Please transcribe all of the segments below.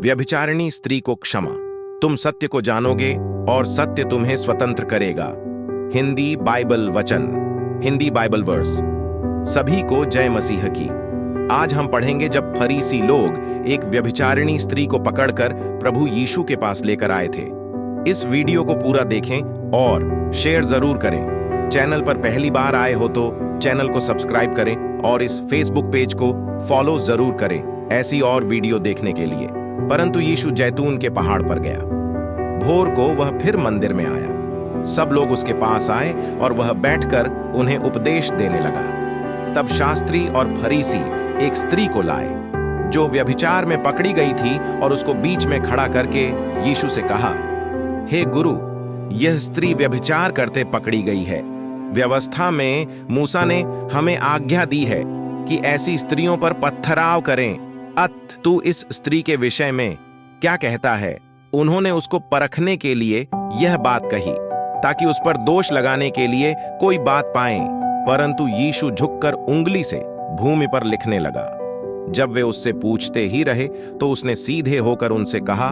व्यभिचारिणी स्त्री को क्षमा। तुम सत्य को जानोगे और सत्य तुम्हें स्वतंत्र करेगा। हिंदी बाइबल वचन, हिंदी बाइबल वर्स। सभी को जय मसीह की। आज हम पढ़ेंगे जब फरीसी लोग एक व्यभिचारिणी स्त्री को पकड़कर प्रभु यीशु के पास लेकर आए थे। इस वीडियो को पूरा देखें और शेयर जरूर करें। चैनल पर पहली बार आए हो तो चैनल को सब्सक्राइब करें और इस फेसबुक पेज को फॉलो जरूर करें ऐसी और वीडियो देखने के लिए। परंतु यीशु जैतून के पहाड़ पर गया। भोर को वह फिर मंदिर में आया। सब लोग उसके पास आए और वह बैठकर उन्हें उपदेश देने लगा। तब शास्त्री और फरीसी एक स्त्री को लाए जो व्यभिचार में पकड़ी गई थी और उसको बीच में खड़ा करके यीशु से कहा, हे गुरु, यह स्त्री व्यभिचार करते पकड़ी गई है। व्यवस्था में मूसा ने हमें आज्ञा दी है कि ऐसी स्त्रियों पर पत्थराव करें। तू इस स्त्री के विषय में क्या कहता है? उन्होंने उसको परखने के लिए यह बात कही ताकि उस पर दोष लगाने के लिए कोई बात पाएं। परंतु यीशु झुककर उंगली से भूमि पर लिखने लगा। जब वे उससे पूछते ही रहे तो उसने सीधे होकर उनसे कहा,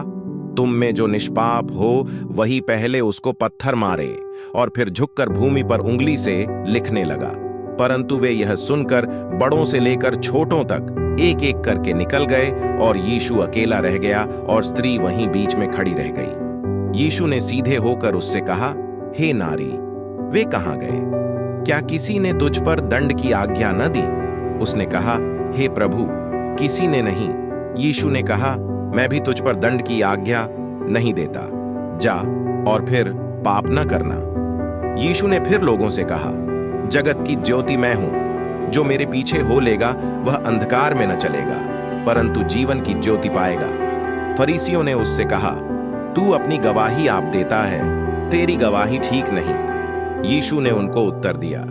तुम में जो निष्पाप हो वही पहले उसको पत्थर मारे। और फिर झुककर भूमि पर उंगली से लिखने लगा। परंतु वे यह सुनकर बड़ों से लेकर छोटों तक एक एक करके निकल गए और यीशु अकेला रह गया और स्त्री वहीं बीच में खड़ी रह गई। यीशु ने सीधे होकर उससे कहा, हे नारी, वे कहाँ गए? क्या किसी ने तुझ पर दंड की आज्ञा न दी? उसने कहा, हे प्रभु, किसी ने नहीं। यीशु ने कहा, मैं भी तुझ पर दंड की आज्ञा नहीं देता। जा और फिर पाप न करना। यीशु ने फिर लोगों से कहा, जगत की ज्योति मैं हूं। जो मेरे पीछे हो लेगा वह अंधकार में न चलेगा परंतु जीवन की ज्योति पाएगा। फरीसियों ने उससे कहा, तू अपनी गवाही आप देता है, तेरी गवाही ठीक नहीं। यीशु ने उनको उत्तर दिया,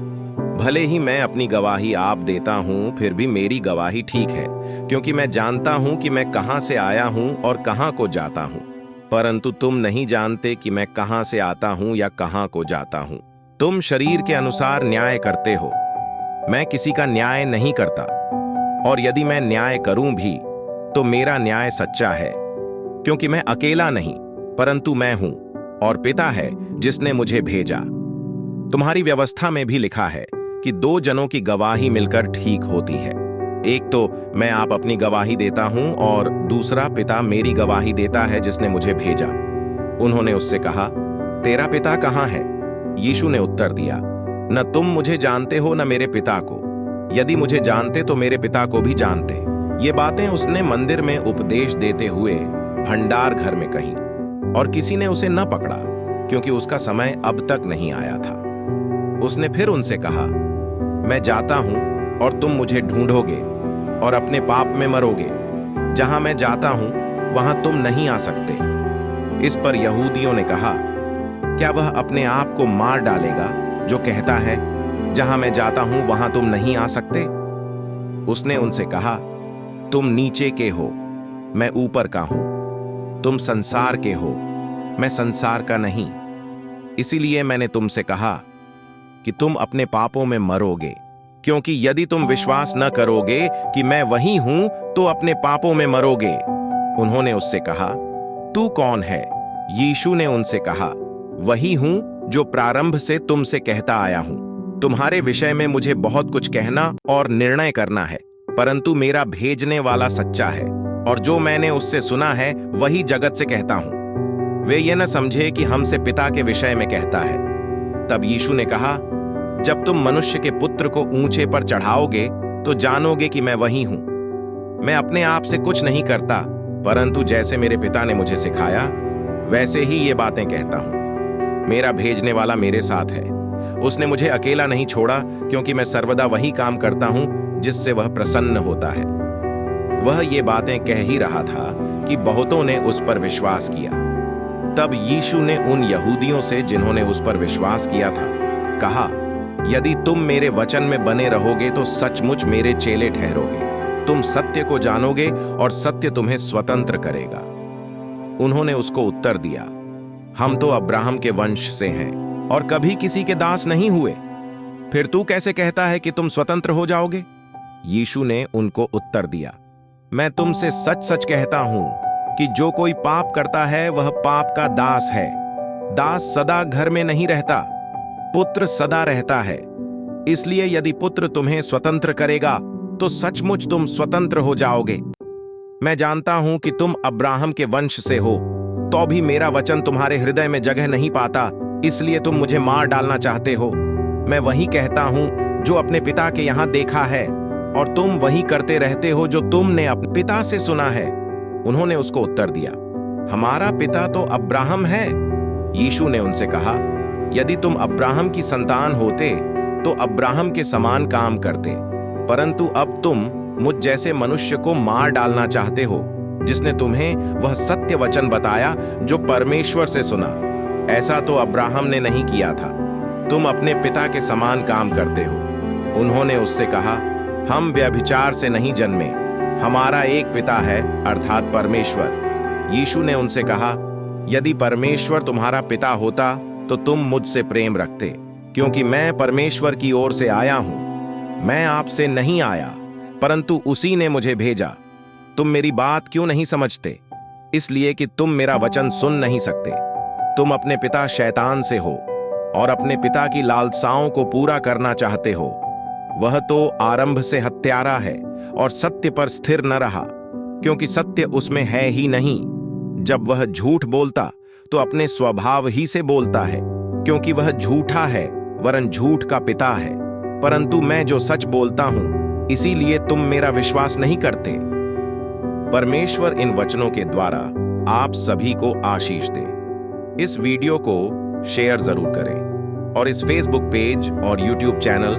भले ही मैं अपनी गवाही आप देता हूं, फिर भी मेरी गवाही ठीक है, क्योंकि मैं जानता हूं कि मैं कहां से आया हूं और कहां को जाता हूं। परंतु तुम नहीं जानते कि मैं कहां से आता हूं या कहां को जाता हूं। तुम शरीर के अनुसार न्याय करते हो, मैं किसी का न्याय नहीं करता। और यदि मैं न्याय करूं भी तो मेरा न्याय सच्चा है, क्योंकि मैं अकेला नहीं परंतु मैं हूं और पिता है जिसने मुझे भेजा। तुम्हारी व्यवस्था में भी लिखा है कि दो जनों की गवाही मिलकर ठीक होती है। एक तो मैं आप अपनी गवाही देता हूं और दूसरा पिता मेरी गवाही देता है जिसने मुझे भेजा। उन्होंने उससे कहा, तेरा पिता कहाँ है? यीशु ने उत्तर दिया, न तुम मुझे जानते हो न मेरे पिता को। यदि मुझे जानते तो मेरे पिता को भी जानते। ये बातें उसने मंदिर में उपदेश देते हुए भंडार घर में कही और किसी ने उसे न पकड़ा, क्योंकि उसका समय अब तक नहीं आया था। उसने फिर उनसे कहा, मैं जाता हूं और तुम मुझे ढूंढोगे और अपने पाप में मरोगे। जहां मैं जाता हूं वहां तुम नहीं आ सकते। इस पर यहूदियों ने कहा, क्या वह अपने आप को मार डालेगा जो कहता है, जहां मैं जाता हूं वहां तुम नहीं आ सकते? उसने उनसे कहा, तुम नीचे के हो, मैं ऊपर का हूं। तुम संसार के हो, मैं संसार का नहीं। इसीलिए मैंने तुमसे कहा कि तुम अपने पापों में मरोगे, क्योंकि यदि तुम विश्वास न करोगे कि मैं वही हूं तो अपने पापों में मरोगे। उन्होंने उससे कहा, तू कौन है? यीशु ने उनसे कहा, वही हूं जो प्रारंभ से तुमसे कहता आया हूं। तुम्हारे विषय में मुझे बहुत कुछ कहना और निर्णय करना है, परंतु मेरा भेजने वाला सच्चा है और जो मैंने उससे सुना है वही जगत से कहता हूं। वे ये न समझे कि हमसे पिता के विषय में कहता है। तब यीशु ने कहा, जब तुम मनुष्य के पुत्र को ऊंचे पर चढ़ाओगे तो जानोगे कि मैं वही हूं। मैं अपने आप से कुछ नहीं करता, परंतु जैसे मेरे पिता ने मुझे सिखाया वैसे ही ये बातें कहता हूं। मेरा भेजने वाला मेरे साथ है। उसने मुझे अकेला नहीं छोड़ा, क्योंकि मैं सर्वदा वही काम करता हूं जिससे वह प्रसन्न होता है। वह ये बातें कह ही रहा था कि बहुतों ने उस पर विश्वास किया। तब यीशु ने उन यहूदियों से जिन्होंने उस पर विश्वास किया था कहा, यदि तुम मेरे वचन में बने रहोगे तो सचमुच मेरे चेले ठहरोगे। तुम सत्य को जानोगे और सत्य तुम्हें स्वतंत्र करेगा। उन्होंने उसको उत्तर दिया, हम तो अब्राहम के वंश से हैं और कभी किसी के दास नहीं हुए। फिर तू कैसे कहता है कि तुम स्वतंत्र हो जाओगे? यीशु ने उनको उत्तर दिया, मैं तुमसे सच सच कहता हूं कि जो कोई पाप करता है वह पाप का दास है। दास सदा घर में नहीं रहता, पुत्र सदा रहता है। इसलिए यदि पुत्र तुम्हें स्वतंत्र करेगा तो सचमुच तुम स्वतंत्र हो जाओगे। मैं जानता हूं कि तुम अब्राहम के वंश से हो, तो भी मेरा वचन तुम्हारे हृदय में जगह नहीं पाता, इसलिए तुम मुझे मार डालना चाहते हो। मैं वही कहता हूं जो अपने पिता के यहां देखा है, और तुम वही करते रहते हो जो तुमने अपने पिता से सुना है। उन्होंने उसको उत्तर दिया, हमारा पिता तो अब्राहम है। यीशु ने उनसे कहा, यदि तुम अब्राहम की संतान होते तो अब्राहम के समान काम करते, परंतु अब तुम मुझ जैसे मनुष्य को मार डालना चाहते हो, जिसने तुम्हें वह सत्य वचन बताया जो परमेश्वर से सुना। ऐसा तो अब्राहम ने नहीं किया था। तुम अपने पिता के समान काम करते हो। उन्होंने उससे कहा, हम व्यभिचार से नहीं जन्मे, हमारा एक पिता है, अर्थात परमेश्वर। यीशु ने उनसे कहा, यदि परमेश्वर तुम्हारा पिता होता तो तुम मुझसे प्रेम रखते, क्योंकि मैं परमेश्वर की ओर से आया हूं। मैं आपसे नहीं आया, परंतु उसी ने मुझे भेजा। तुम मेरी बात क्यों नहीं समझते? इसलिए कि तुम मेरा वचन सुन नहीं सकते। तुम अपने पिता शैतान से हो और अपने पिता की लालसाओं को पूरा करना चाहते हो। वह तो आरंभ से हत्यारा है और सत्य पर स्थिर न रहा, क्योंकि सत्य उसमें है ही नहीं। जब वह झूठ बोलता तो अपने स्वभाव ही से बोलता है, क्योंकि वह झूठा है, वरन झूठ का पिता है। परंतु मैं जो सच बोलता हूं, इसीलिए तुम मेरा विश्वास नहीं करते। परमेश्वर इन वचनों के द्वारा आप सभी को आशीष दे। इस वीडियो को शेयर जरूर करें और इस फेसबुक पेज और YouTube channel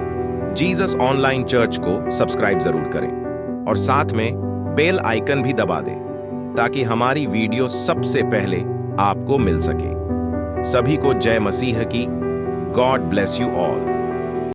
Jesus online church को सब्सक्राइब जरूर करें और साथ में बेल आइकन भी दबा दें, ताकि हमारी वीडियो सबसे पहले आपको मिल सके। सभी को जय मसीह की। God bless you all.